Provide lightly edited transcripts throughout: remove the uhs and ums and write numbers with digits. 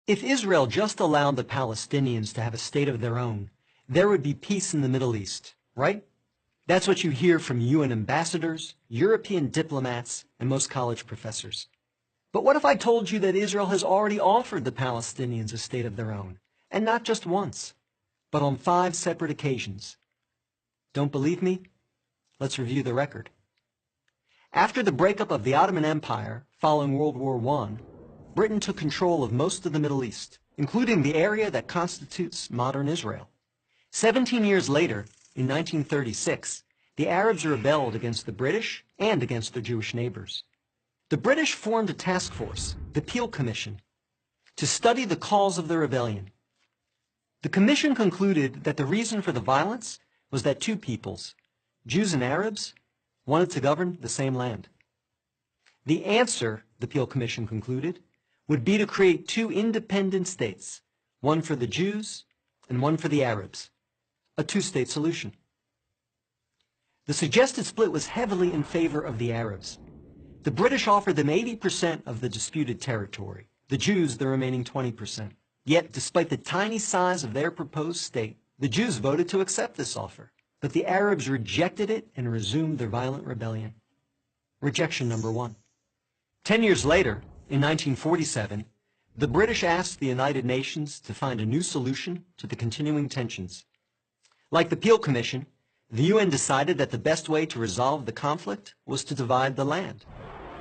If Israel just allowed the Palestinians to have a state of their own, there would be peace in the Middle East, right? That's what you hear from UN ambassadors, European diplomats, and most college professors. But what if I told you that Israel has already offered the Palestinians a state of their own, and not just once, but on 5 separate occasions? Don't believe me? Let's review the record. After the breakup of the Ottoman Empire following World War I, Britain took control of most of the Middle East, including the area that constitutes modern Israel. 17 years later, in 1936, the Arabs rebelled against the British and against their Jewish neighbors. The British formed a task force, the Peel Commission, to study the cause of the rebellion. The commission concluded that the reason for the violence was that 2 peoples, Jews and Arabs, wanted to govern the same land. The answer, the Peel Commission concluded, would be to create 2 independent states, one for the Jews and one for the Arabs, a 2-state solution. The suggested split was heavily in favor of the Arabs. The British offered them 80% of the disputed territory, the Jews the remaining 20%. Yet, despite the tiny size of their proposed state, the Jews voted to accept this offer, but the Arabs rejected it and resumed their violent rebellion. Rejection number 1. 10 years later, in 1947, the British asked the United Nations to find a new solution to the continuing tensions. Like the Peel Commission, the UN decided that the best way to resolve the conflict was to divide the land.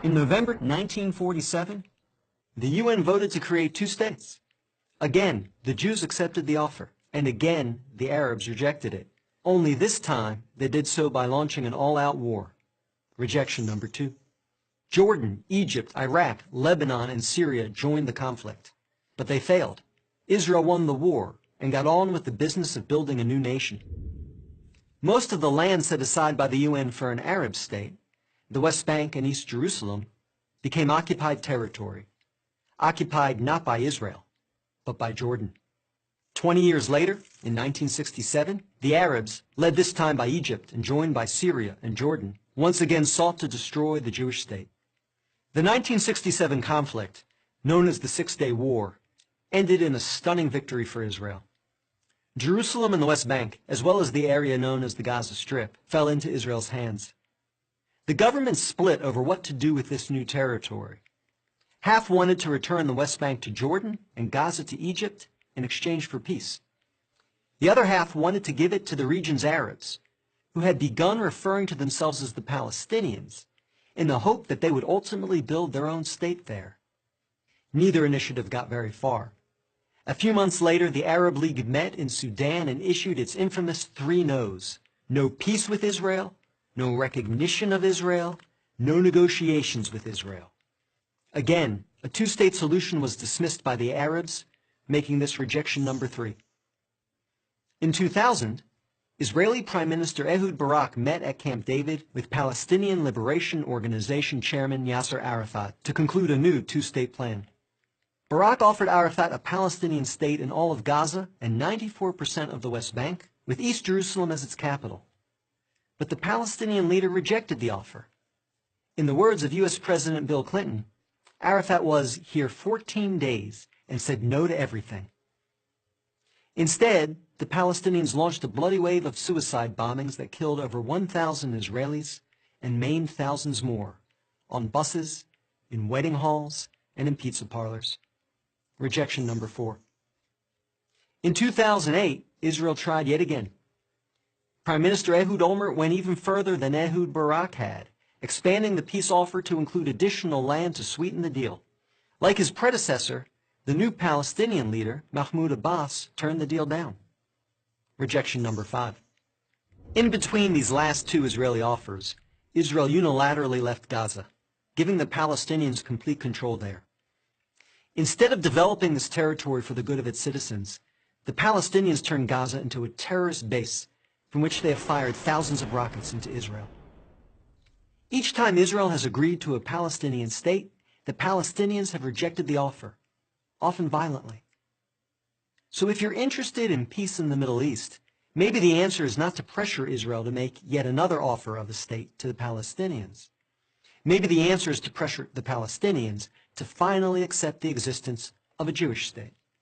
In November 1947, the UN voted to create 2 states. Again, the Jews accepted the offer, and again, the Arabs rejected it. Only this time, they did so by launching an all-out war. Rejection number 2. Jordan, Egypt, Iraq, Lebanon, and Syria joined the conflict, but they failed. Israel won the war and got on with the business of building a new nation. Most of the land set aside by the UN for an Arab state, the West Bank and East Jerusalem, became occupied territory, occupied not by Israel, but by Jordan. 20 years later, in 1967, the Arabs, led this time by Egypt and joined by Syria and Jordan, once again sought to destroy the Jewish state. The 1967 conflict, known as the 6-Day War, ended in a stunning victory for Israel. Jerusalem and the West Bank, as well as the area known as the Gaza Strip, fell into Israel's hands. The government split over what to do with this new territory. Half wanted to return the West Bank to Jordan and Gaza to Egypt in exchange for peace. The other half wanted to give it to the region's Arabs, who had begun referring to themselves as the Palestinians, in the hope that they would ultimately build their own state there. Neither initiative got very far. A few months later, the Arab League met in Sudan and issued its infamous 3 no's. No peace with Israel, no recognition of Israel, no negotiations with Israel. Again, a 2-state solution was dismissed by the Arabs, making this rejection number 3. In 2000, Israeli Prime Minister Ehud Barak met at Camp David with Palestinian Liberation Organization Chairman Yasser Arafat to conclude a new 2-state plan. Barak offered Arafat a Palestinian state in all of Gaza and 94% of the West Bank, with East Jerusalem as its capital. But the Palestinian leader rejected the offer. In the words of U.S. President Bill Clinton, Arafat was here 14 days and said no to everything. Instead, the Palestinians launched a bloody wave of suicide bombings that killed over 1,000 Israelis and maimed thousands more, on buses, in wedding halls, and in pizza parlors. Rejection number 4. In 2008, Israel tried yet again. Prime Minister Ehud Olmert went even further than Ehud Barak had, expanding the peace offer to include additional land to sweeten the deal. Like his predecessor, the new Palestinian leader, Mahmoud Abbas, turned the deal down. Rejection number 5. In between these last 2 Israeli offers, Israel unilaterally left Gaza, giving the Palestinians complete control there. Instead of developing this territory for the good of its citizens, the Palestinians turned Gaza into a terrorist base from which they have fired thousands of rockets into Israel. Each time Israel has agreed to a Palestinian state, the Palestinians have rejected the offer, often violently. So if you're interested in peace in the Middle East, maybe the answer is not to pressure Israel to make yet another offer of a state to the Palestinians. Maybe the answer is to pressure the Palestinians to finally accept the existence of a Jewish state.